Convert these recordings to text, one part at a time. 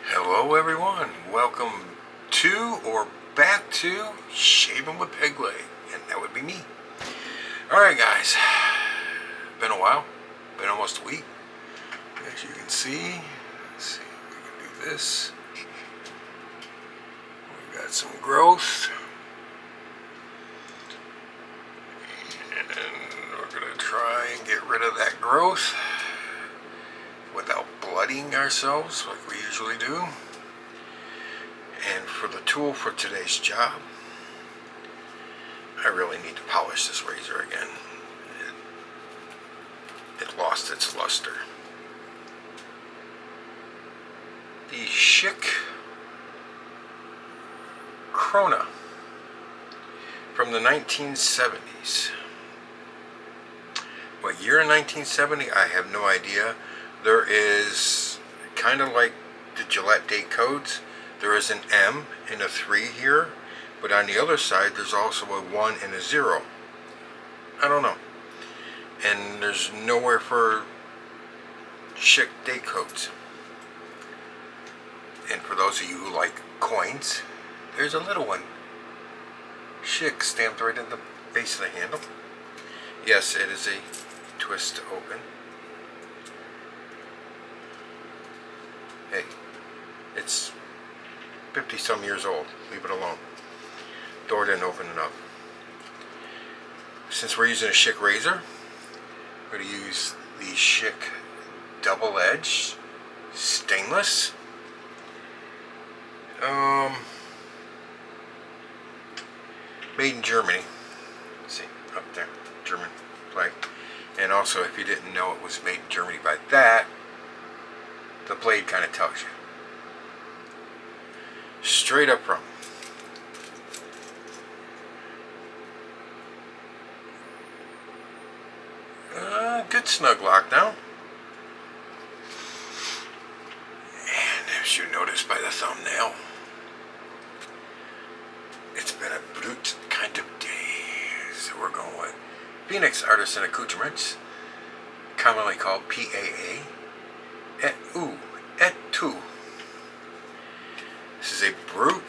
Hello everyone, welcome to or back to Shaving with Peg Leg, and that would be me. Alright guys, been a while, been almost a week. As you can see, let's see if we can do this. We got some growth, and we're going to try and get rid of that growth without blooding ourselves like we usually do. And for the tool for today's job, I really need to polish this razor again. It lost its luster. The Schick Krona from the 1970s. What year in 1970? I have no idea. There is, kind of like the Gillette date codes, there is an M and a 3 here, but on the other side there's also a 1 and a 0. I don't know. And there's nowhere for Schick date codes. And for those of you who like coins, there's a little one. Schick stamped right in the base of the handle. Yes, it is a twist to open. Hey, it's 50 some years old. Leave it alone. Door didn't open enough. Since we're using a Schick razor, we're going to use the Schick double edge stainless. Made in Germany. Let's see, up there, German flag. And also, if you didn't know it was made in Germany by that, the blade kind of tells you. Straight up from. Good snug lock now. And as you noticed by the thumbnail, it's been a brute kind of day. So we're going with Phoenix Artisan Accoutrements, commonly called PAA. EtTu. This is a Brut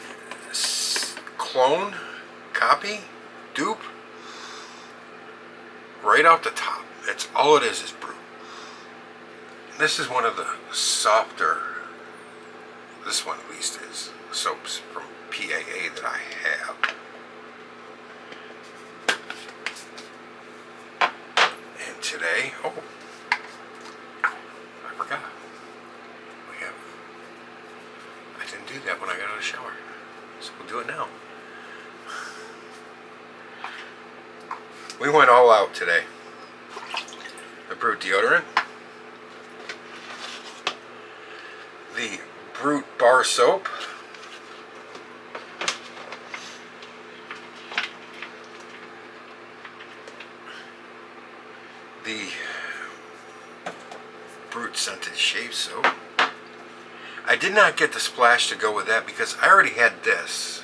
Cologne copy, dupe, right off the top. That's all it is Brut. This is one of the softer, this one at least is, soaps from PAA that I have. And today, I forgot. I didn't do that when I got out of the shower, so we'll do it now. We went all out today. The Brut deodorant, the Brut bar soap, the Brut scented shave soap. I did not get the splash to go with that because I already had this.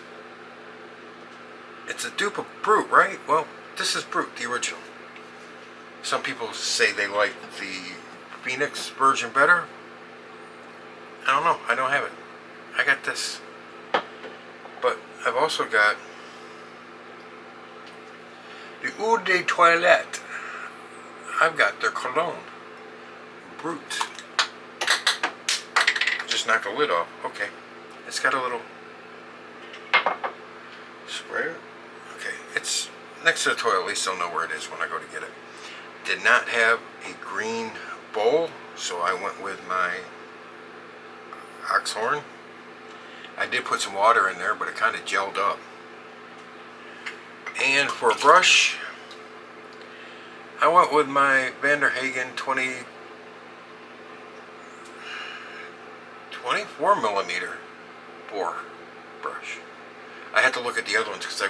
It's a dupe of Brut, right? Well, this is Brut, the original. Some people say they like the Phoenix version better. I don't know. I don't have it. I got this. But I've also got the Eau de Toilette. I've got their cologne. Brut. Just knocked the lid off. Okay. It's got a little sprayer. Okay. It's next to the toilet. At least I'll know where it is when I go to get it. Did not have a green bowl, so I went with my ox horn. I did put some water in there, but it kind of gelled up. And for a brush, I went with my Hagen 24 millimeter boar brush. I had to look at the other ones because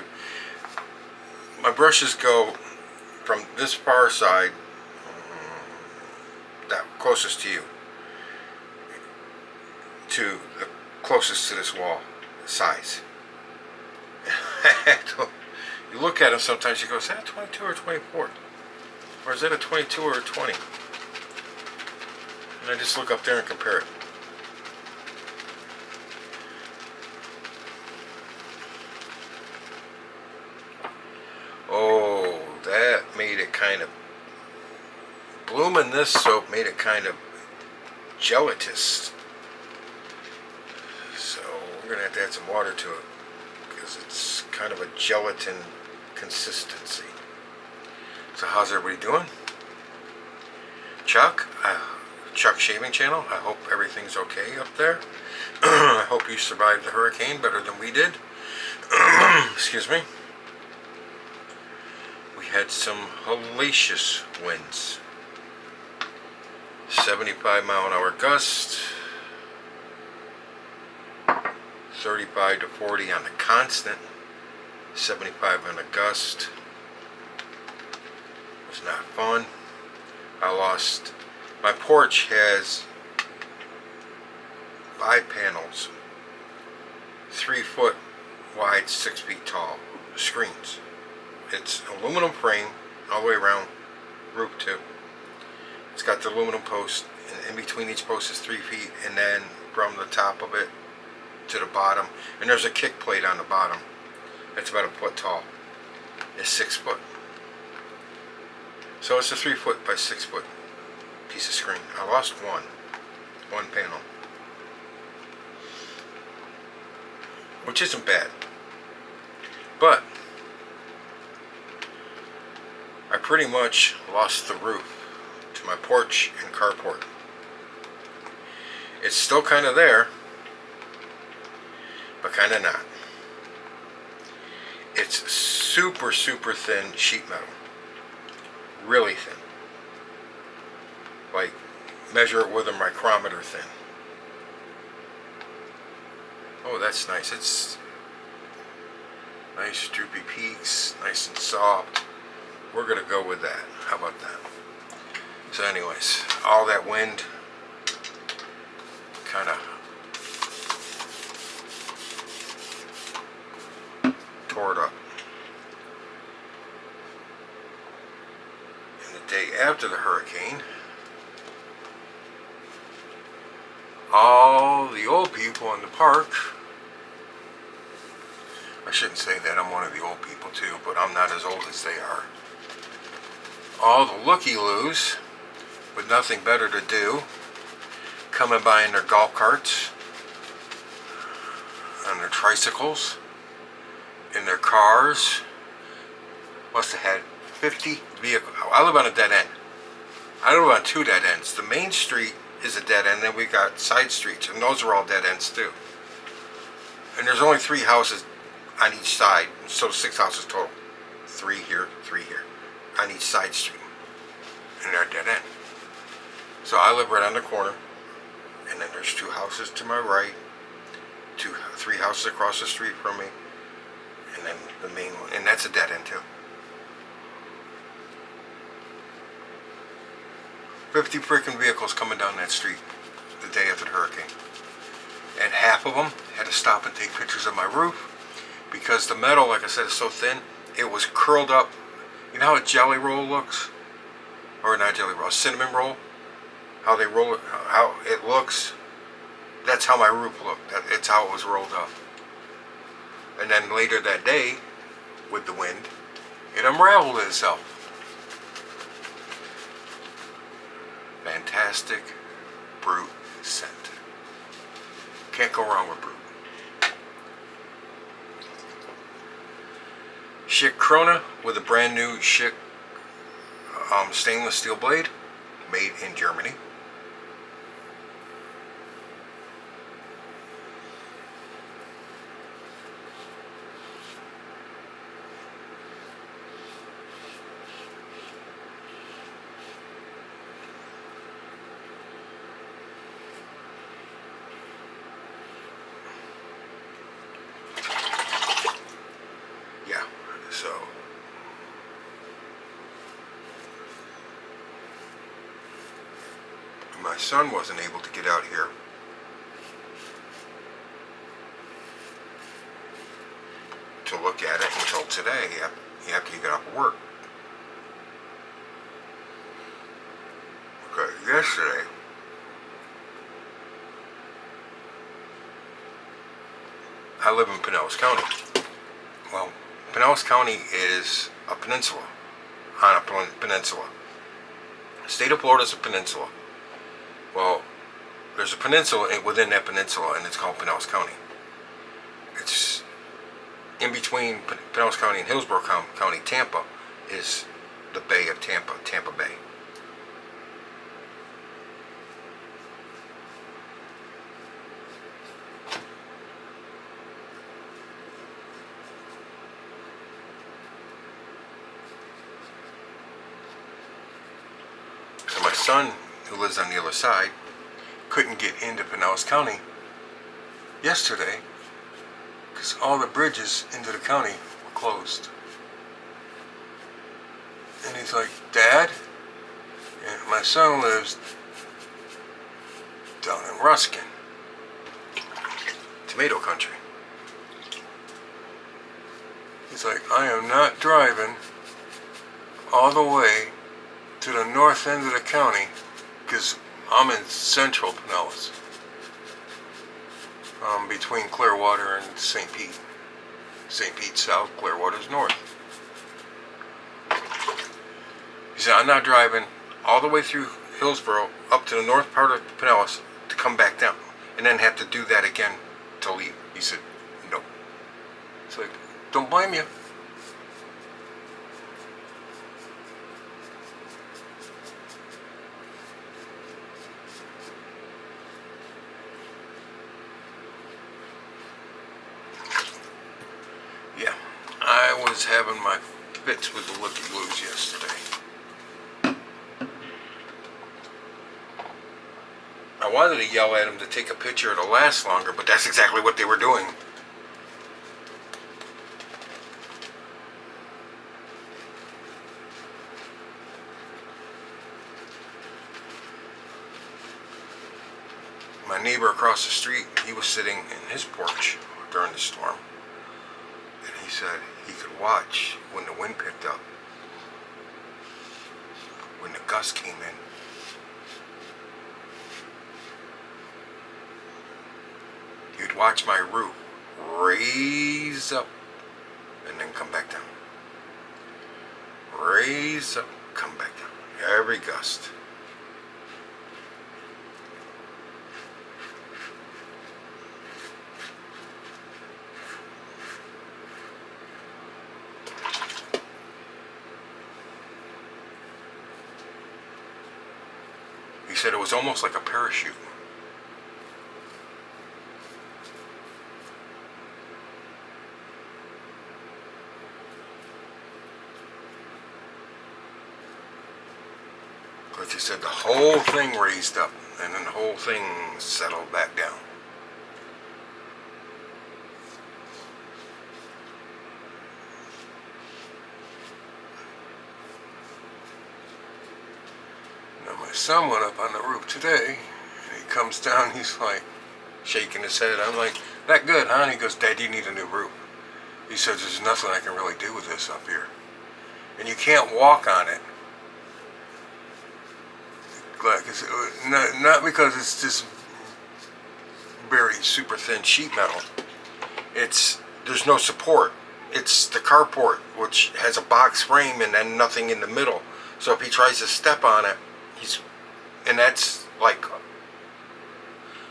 my brushes go from this far side, that closest to you, to the closest to this wall size. You look at them sometimes, you go, is that a 22 or 24? Or is that a 22 or a 20? And I just look up there and compare it. made it kind of, blooming this soap made it kind of gelatous. So we're going to have to add some water to it because it's kind of a gelatin consistency. So how's everybody doing? Chuck Shaving Channel, I hope everything's okay up there. I hope you survived the hurricane better than we did. Excuse me. We had some hellacious winds. 75-mile-an-hour gust. 35 to 40 on the constant. 75 on the gust. It was not fun. I lost, my porch has 5 panels, 3 foot wide, 6 feet tall screens. It's aluminum frame all the way around, roof too. It's got the aluminum post, and in between each post is 3 feet, and then from the top of it to the bottom, and there's a kick plate on the bottom. It's about 1 foot tall. It's 6 foot. So it's a 3 foot by 6 foot piece of screen. I lost one panel, which isn't bad, but I pretty much lost the roof to my porch and carport. It's still kind of there, but kind of not. It's super thin sheet metal, really thin, like measure it with a micrometer thin. Oh, that's nice. It's nice droopy peaks, nice and soft. We're gonna go with that. How about that? So anyways, all that wind kind of tore it up. And the day after the hurricane, all the old people in the park, I shouldn't say that, I'm one of the old people too, but I'm not as old as they are. All the looky-loos with nothing better to do, coming by in their golf carts, on their tricycles, in their cars. Must have had 50 vehicles. I live on a dead end. I live on 2 dead ends. The main street is a dead end, then we got side streets, and those are all dead ends too. And there's only 3 houses on each side, so 6 houses total. 3 here, 3 here, on each side street, and they're dead end. So I live right on the corner, and then there's 2 houses to my right, 3 houses across the street from me, and then the main one, and that's a dead end too. 50 freaking vehicles coming down that street the day after the hurricane. And half of them had to stop and take pictures of my roof because the metal, like I said, is so thin, it was curled up. You know how a jelly roll looks? Or not jelly roll, a cinnamon roll? How they roll it, how it looks? That's how my roof looked. It's how it was rolled up. And then later that day, with the wind, it unraveled itself. Fantastic Brut scent. Can't go wrong with Brut. Schick Krona with a brand new Schick stainless steel blade, made in Germany. So my son wasn't able to get out here to look at it until today, after he got off of work. Okay, yesterday I live in Pinellas County. Well, Pinellas County is a peninsula. on a peninsula. The state of Florida is a peninsula. Well, there's a peninsula within that peninsula, and it's called Pinellas County. It's in between Pinellas County and Hillsborough County. Tampa is the Bay of Tampa, Tampa Bay. So my son, who lives on the other side, couldn't get into Pinellas County yesterday because all the bridges into the county were closed. And he's like, Dad, and my son lives down in Ruskin, tomato country. He's like, I am not driving all the way to the north end of the county because I'm in central Pinellas, between Clearwater and St. Pete. St. Pete south, Clearwater's north. He said, I'm not driving all the way through Hillsborough up to the north part of Pinellas to come back down and then have to do that again to leave. He said, no. It's like, don't blame you. Yeah, I was having my fits with the looky blues yesterday. I wanted to yell at him to take a picture it'll last longer, but that's exactly what they were doing. My neighbor across the street, he was sitting in his porch during the storm, and he said he could watch when the wind picked up, when the gusts came in. You'd watch my roof raise up and then come back down. Raise up, come back down. Every gust. He said it was almost like a parachute. But he said the whole thing raised up and then the whole thing settled back down. Now my son went up on the roof today, and he comes down, he's like shaking his head. I'm like, that good, huh? And he goes, Dad, you need a new roof. He says, there's nothing I can really do with this up here. And you can't walk on it. Not because it's just very super thin sheet metal. There's no support. It's the carport, which has a box frame and then nothing in the middle. So if he tries to step on it, and that's like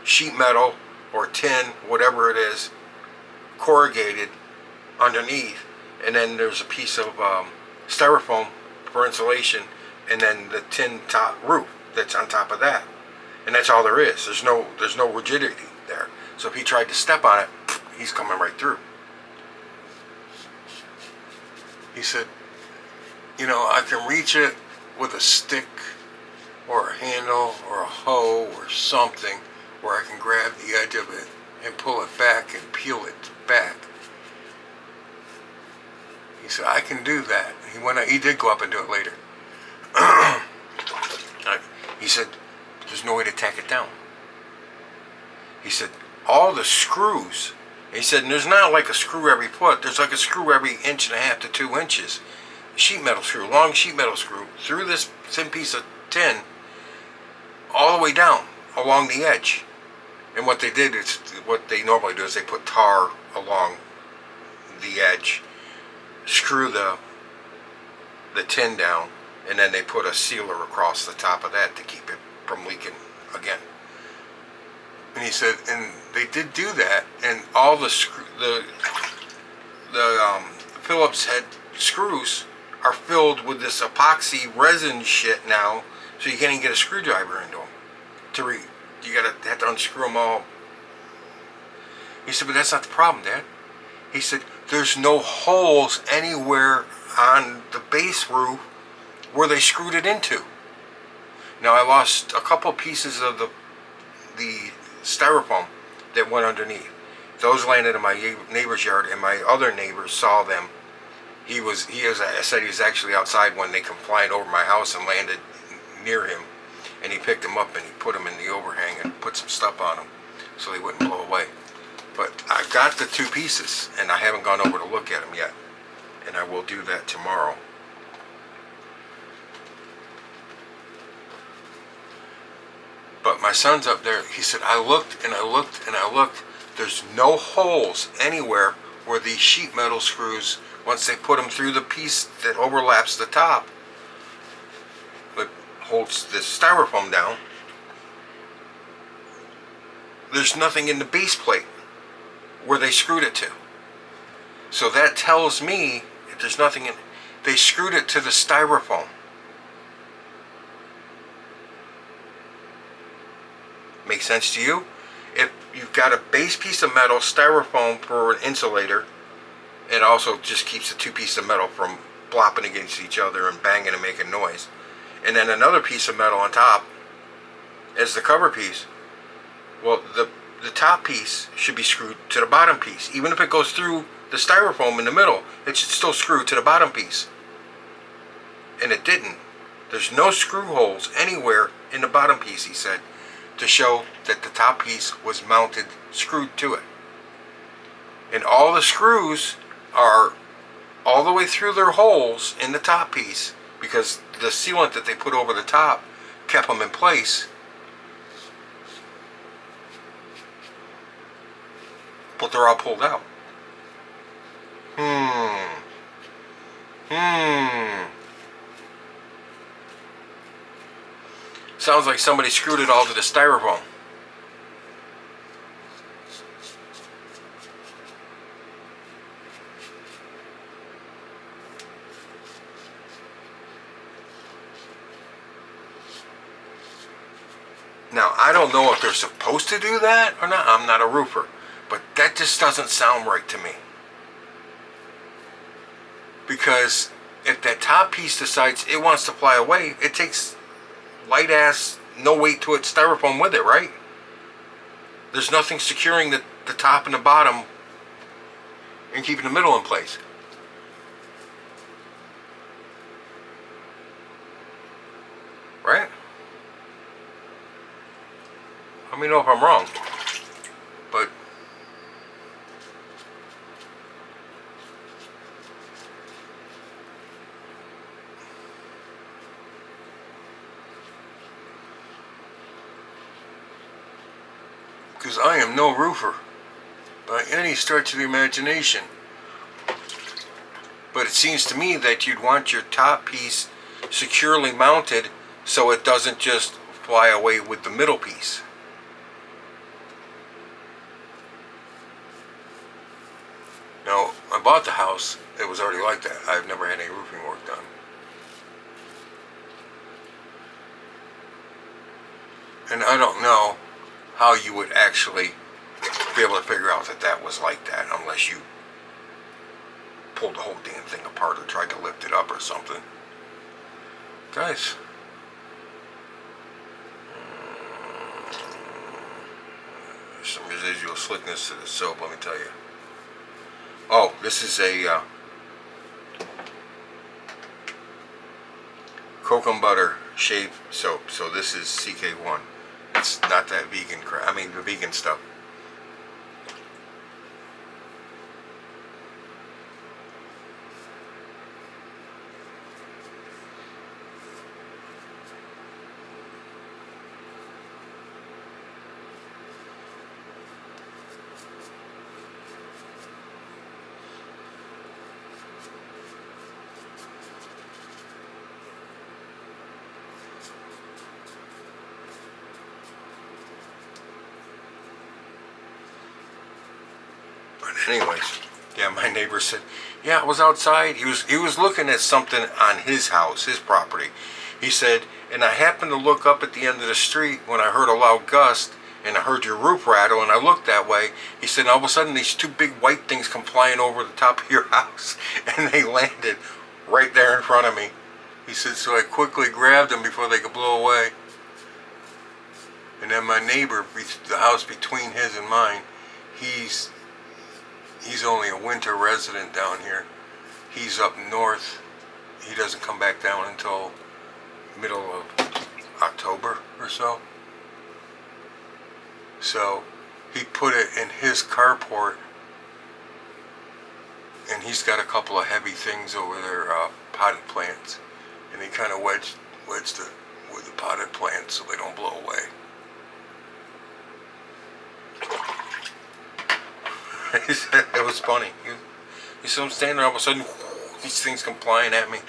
sheet metal or tin, whatever it is, corrugated underneath, and then there's a piece of styrofoam for insulation, and then the tin top roof that's on top of that, and that's all there is. There's no rigidity there. So if he tried to step on it, he's coming right through. He said, you know, I can reach it with a stick or a handle or a hoe or something where I can grab the edge of it and pull it back and peel it back. He said, I can do that. He did go up and do it later. He said, there's no way to tack it down. He said, all the screws, he said, and there's not like a screw every foot, there's like a screw every 1.5 to 2 inches. Sheet metal screw, long sheet metal screw, through this thin piece of tin, all the way down, along the edge. And what they did is, what they normally do is they put tar along the edge, screw the the tin down, and then they put a sealer across the top of that to keep it from leaking again. And he said, and they did do that, and all the Phillips head screws are filled with this epoxy resin shit now, so you can't even get a screwdriver into them. You have to unscrew them all. He said, but that's not the problem, Dad. He said, there's no holes anywhere on the base roof where they screwed it into. Now I lost a couple pieces of the styrofoam that went underneath. Those landed in my neighbor's yard, and my other neighbors saw them. I said he was actually outside when they come flying over my house and landed near him, and he picked them up and he put them in the overhang and put some stuff on them so they wouldn't blow away. But I got the two pieces, and I haven't gone over to look at them yet, and I will do that tomorrow. But my son's up there. He said, I looked and I looked and I looked. There's no holes anywhere where these sheet metal screws, once they put them through the piece that overlaps the top, that holds the styrofoam down, there's nothing in the base plate where they screwed it to. So that tells me if there's nothing in, they screwed it to the styrofoam. Make sense to you? If you've got a base piece of metal, styrofoam for an insulator, it also just keeps the two pieces of metal from flopping against each other and banging and making noise. And then another piece of metal on top as the cover piece. Well, the top piece should be screwed to the bottom piece. Even if it goes through the styrofoam in the middle, it should still screw to the bottom piece. And it didn't. There's no screw holes anywhere in the bottom piece, he said, to show that the top piece was mounted, screwed to it. And all the screws are all the way through their holes in the top piece, because the sealant that they put over the top kept them in place. But they're all pulled out. Sounds like somebody screwed it all to the styrofoam. Now, I don't know if they're supposed to do that or not. I'm not a roofer. But that just doesn't sound right to me. Because if that top piece decides it wants to fly away, it takes light ass, no weight to it styrofoam with it, right? There's nothing securing the top and the bottom and keeping the middle in place. Right? Let me know if I'm wrong. But because I am no roofer by any stretch of the imagination. But it seems to me that you'd want your top piece securely mounted so it doesn't just fly away with the middle piece. Now, I bought the house, it was already like that. I've never had any roofing work done. And I don't know how you would actually be able to figure out that that was like that unless you pulled the whole damn thing apart or tried to lift it up or something. Guys, there's some residual slickness to the soap, let me tell you. Oh, this is a cocoa butter shave soap. So this is CK1. It's not that vegan crap. I mean the vegan stuff. But anyways, yeah, my neighbor said, yeah, I was outside. He was looking at something on his house, his property. He said, and I happened to look up at the end of the street when I heard a loud gust and I heard your roof rattle and I looked that way. He said, all of a sudden these two big white things come flying over the top of your house and they landed right there in front of me. He said, so I quickly grabbed them before they could blow away. And then my neighbor, the house between his and mine, he's only a winter resident down here. He's up north. He doesn't come back down until middle of October or so. So he put it in his carport, and he's got a couple of heavy things over there, potted plants, and he kind of wedged the with the potted plants so they don't blow away. It was funny. You see him standing there, all of a sudden, these things come flying at me.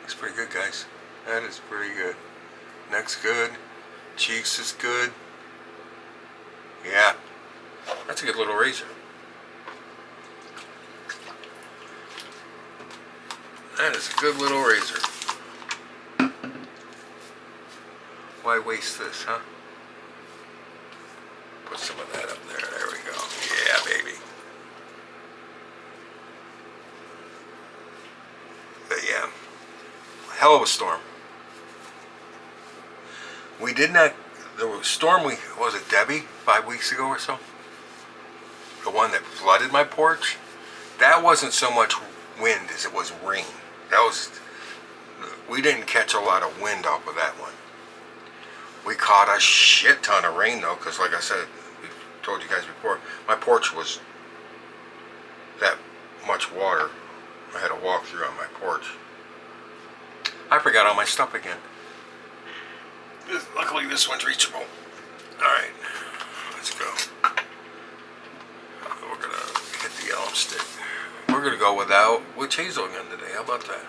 It's pretty good, guys. That is pretty good. Neck's good. Cheeks is good. Yeah. That's a good little razor. That is a good little razor. Why waste this, huh? Put some of that up there. There we go. Yeah, baby. But yeah, hell of a storm. We did not. The storm was it Debbie 5 weeks ago or so? The one that flooded my porch. That wasn't so much wind as it was rain. We didn't catch a lot of wind off of that one. We caught a shit ton of rain though, because like I said, we told you guys before, my porch was that much water. I had a walk through on my porch. I forgot all my stuff again. Luckily this one's reachable. Alright, let's go. We're gonna hit the alum stick. We're gonna go without witch hazel again today. How about that?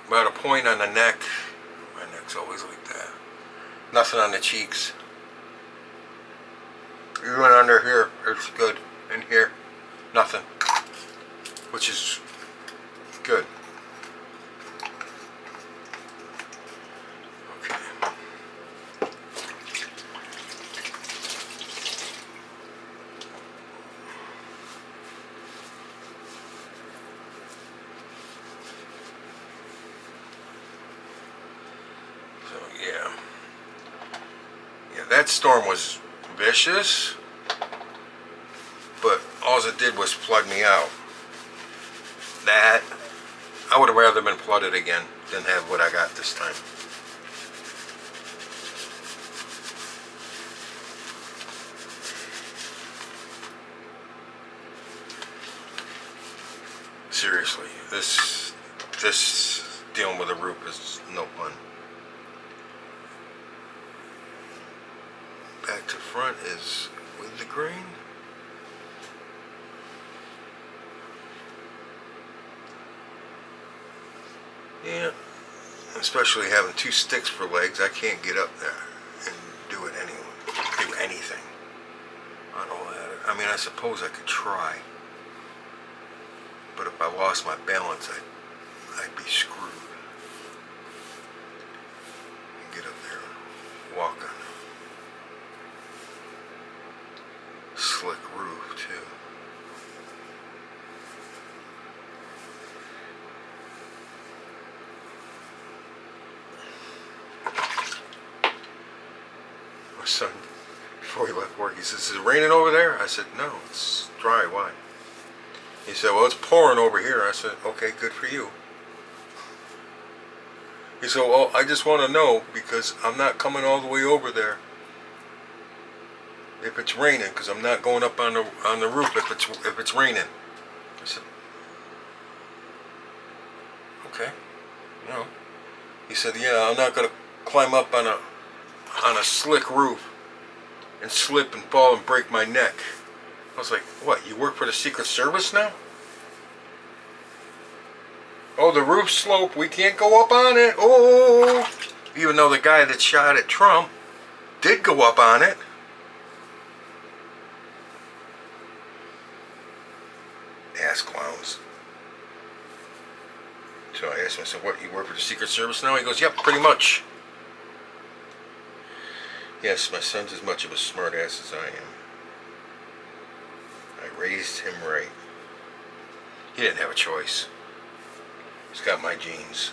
About a point on the neck. My neck's always like that. Nothing on the cheeks. Even under here, it's good. In here, nothing. Which is good. Okay. So yeah. Yeah, that storm was vicious, but all it did was flood me out. That, I would have rather been flooded again than have what I got this time. Seriously, this dealing with a roof is no fun. Back to front is with the grain. Yeah, especially having two sticks for legs, I can't get up there and do it anyway. Do anything on all that. I mean, I suppose I could try, but if I lost my balance, I'd be screwed. Get up there and walk on a slick roof too. My son, before he left work, he says, "Is it raining over there?" I said, "No, it's dry. Why?" He said, "Well, it's pouring over here." I said, "Okay, good for you." He said, "Well, I just want to know because I'm not coming all the way over there if it's raining, because I'm not going up on the roof if it's raining." I said, "Okay, you know." He said, "Yeah, I'm not gonna climb up on a slick roof and slip and fall and break my neck." I was like, "What? You work for the Secret Service now?" "Oh, the roof slope, we can't go up on it. Oh!" Even though the guy that shot at Trump did go up on it. Ass clowns. So I asked him, I said, what, you work for the Secret Service now? He goes, yep, pretty much. Yes, my son's as much of a smart ass as I am. I raised him right. He didn't have a choice. He's got my genes.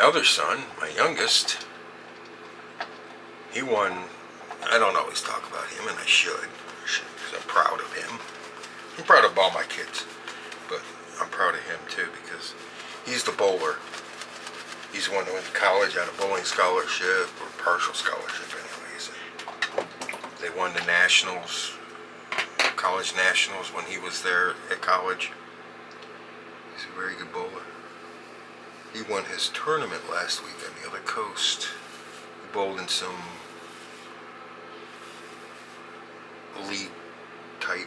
Other son, my youngest, he won. I don't always talk about him, and I should, because I'm proud of him. I'm proud of all my kids, but I'm proud of him too, because he's the bowler. He's the one who went to college on a bowling scholarship, or partial scholarship anyways. They won the nationals, college nationals, when he was there at college. He's a very good bowler. He won his tournament last week on the other coast. He bowled in some elite type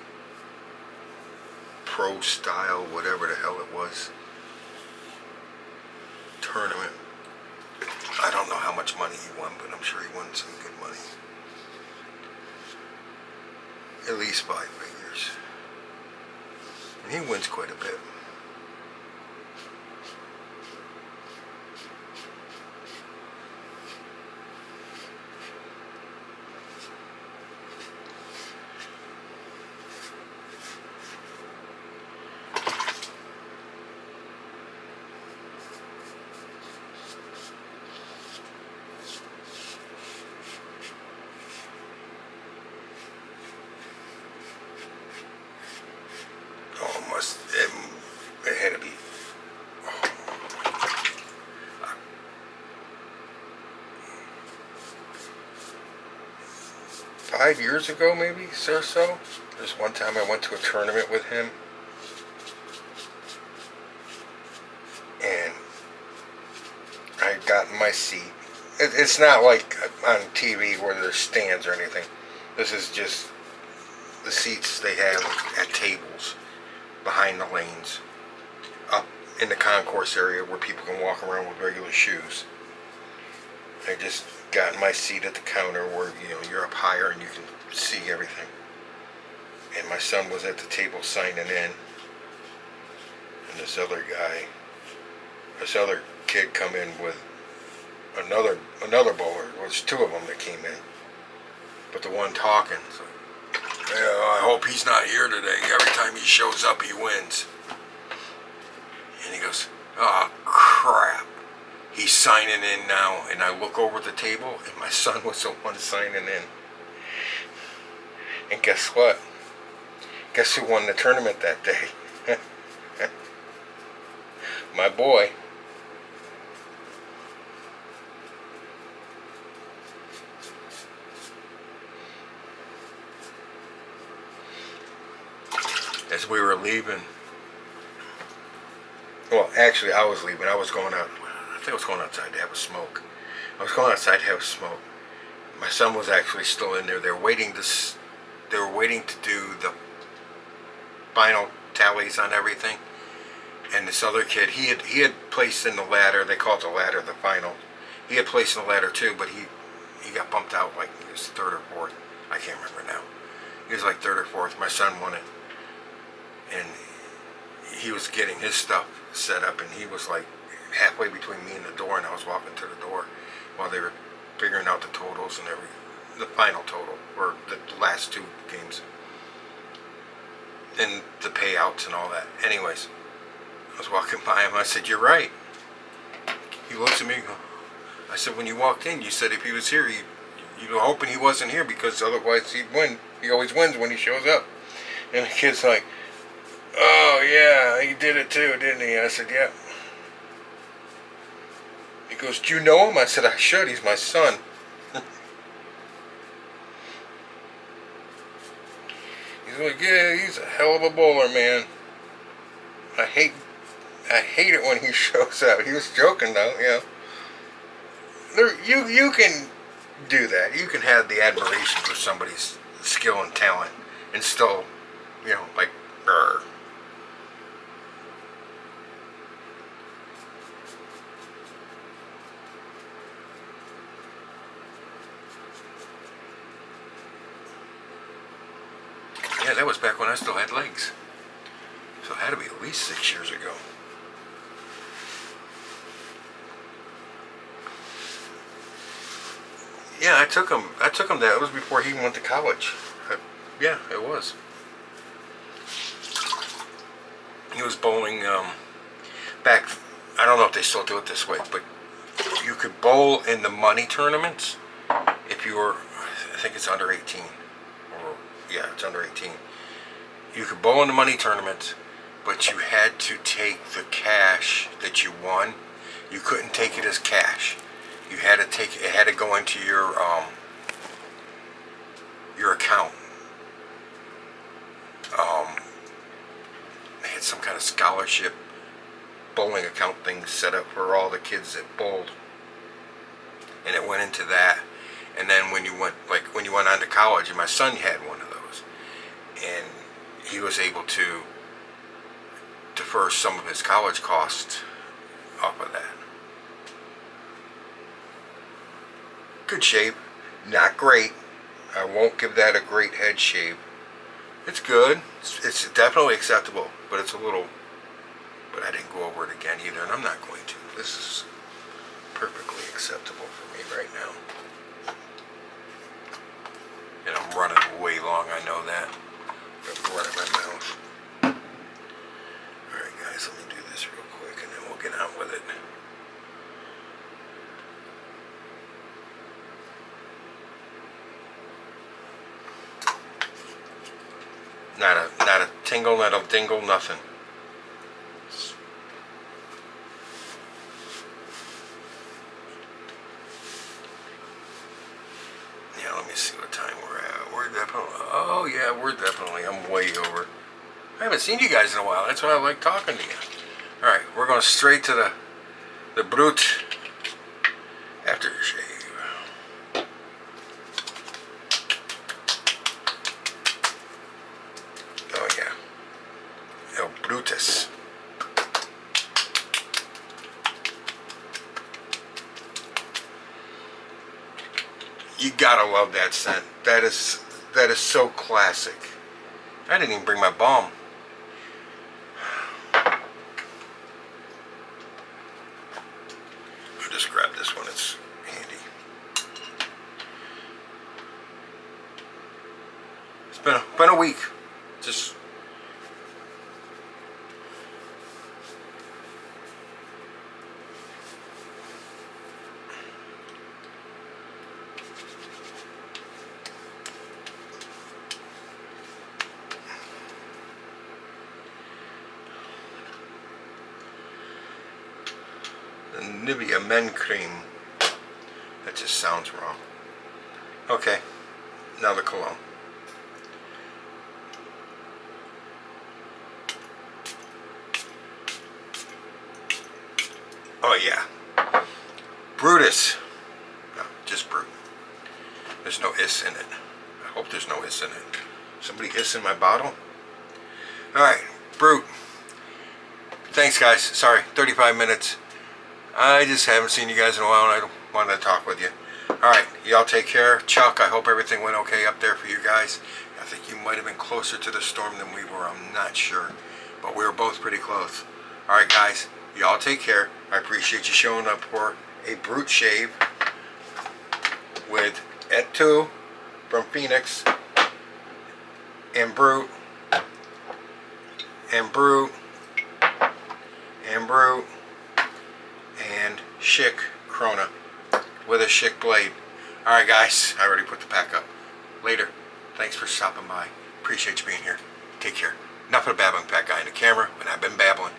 pro style, whatever the hell it was, tournament. I don't know how much money he won, but I'm sure he won some good money. At least 5 figures. And he wins quite a bit. It had to be 5 years ago, maybe, or so. There's one time I went to a tournament with him, and I got in my seat. It's not like on TV where there's stands or anything. This is just the seats they have at tables behind the lanes, up in the concourse area where people can walk around with regular shoes. I just got in my seat at the counter where, you know, you're up higher and you can see everything. And my son was at the table signing in, and this other kid come in with another bowler. Well, there's two of them that came in, but the one talking, so, yeah, I hope he's not here today. Every time he shows up, he wins. And he goes, oh crap, he's signing in now. And I look over at the table, and my son was the one signing in. And guess what? Guess who won the tournament that day? My boy. As we were leaving, well, actually I was leaving. I was going out. I think I was going outside to have a smoke. I was going outside to have a smoke. My son was actually still in there. They were waiting to do the final tallies on everything. And this other kid, he had placed in the ladder. They call it the ladder, the final. He had placed in the ladder too, but he got bumped out like he was third or fourth. I can't remember now. He was like third or fourth. My son won it. And he was getting his stuff set up, and he was like halfway between me and the door, and I was walking to the door while they were figuring out the totals and the final total, or the last two games, and the payouts and all that. Anyways, I was walking by him. I said, "You're right." He looks at me. I said, "When you walked in, you said if he was here, you were hoping he wasn't here because otherwise he'd win. He always wins when he shows up." And the kid's like, "Oh yeah, he did it too, didn't he?" I said, "Yeah." He goes, "Do you know him?" I said, "I should. He's my son." He's like, "Yeah, he's a hell of a bowler, man. I hate it when he shows up." He was joking though, you know. you can do that. You can have the admiration for somebody's skill and talent, and still, like, brr. Yeah, that was back when I still had legs. So it had to be at least 6 years ago. Yeah, I took him that. It was before he went to college. Yeah, it was. He was bowling back. I don't know if they still do it this way, but you could bowl in the money tournaments if you were, I think it's under 18. Or, yeah, it's under 18. You could bowl in the money tournaments, but you had to take the cash that you won. You couldn't take it as cash. You had to take it. Had to go into your account. They had some kind of scholarship bowling account thing set up for all the kids that bowled, and it went into that. And then when you went on to college, and my son had one of those, and he was able to defer some of his college costs off of that. Good shave. Not great. I won't give that a great head shave. It's good. It's definitely acceptable, but it's a little... But I didn't go over it again either, and I'm not going to. This is perfectly acceptable for me right now. And I'm running way long, I know that. I'm running my mouth. Alright guys, let me do this real quick and then we'll get on with it. Not a tingle, not a dingle, nothing. Yeah, let me see what time we're at. We're definitely, oh yeah, I'm way over. I haven't seen you guys in a while. That's why I like talking to you. Alright, we're going straight to the Brut aftershave. Oh yeah. El Brutus. You gotta love that scent. That is so classic. I didn't even bring my balm. I'll just grab this one, it's handy. It's been a week. Just the Nivea Men creme. That just sounds wrong. Okay, now the cologne. Oh yeah, Brutus. No, just Brut. There's no is in it. I hope there's no is in it. Somebody is in my bottle? Alright, Brut. Thanks guys. Sorry, 35 minutes. I just haven't seen you guys in a while and I wanted to talk with you. Alright, y'all take care. Chuck, I hope everything went okay up there for you guys. I think you might have been closer to the storm than we were. I'm not sure. But we were both pretty close. Alright guys, y'all take care. I appreciate you showing up for a Brut shave with EtTu from Phoenix and Brut and Brut and Brut and Schick Krona with a Schick blade. Alright guys, I already put the pack up. Later. Thanks for stopping by. Appreciate you being here. Take care. Enough of the babbling fat guy in the camera when I've been babbling.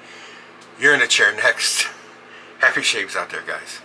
You're in the chair next. Happy shaves out there guys.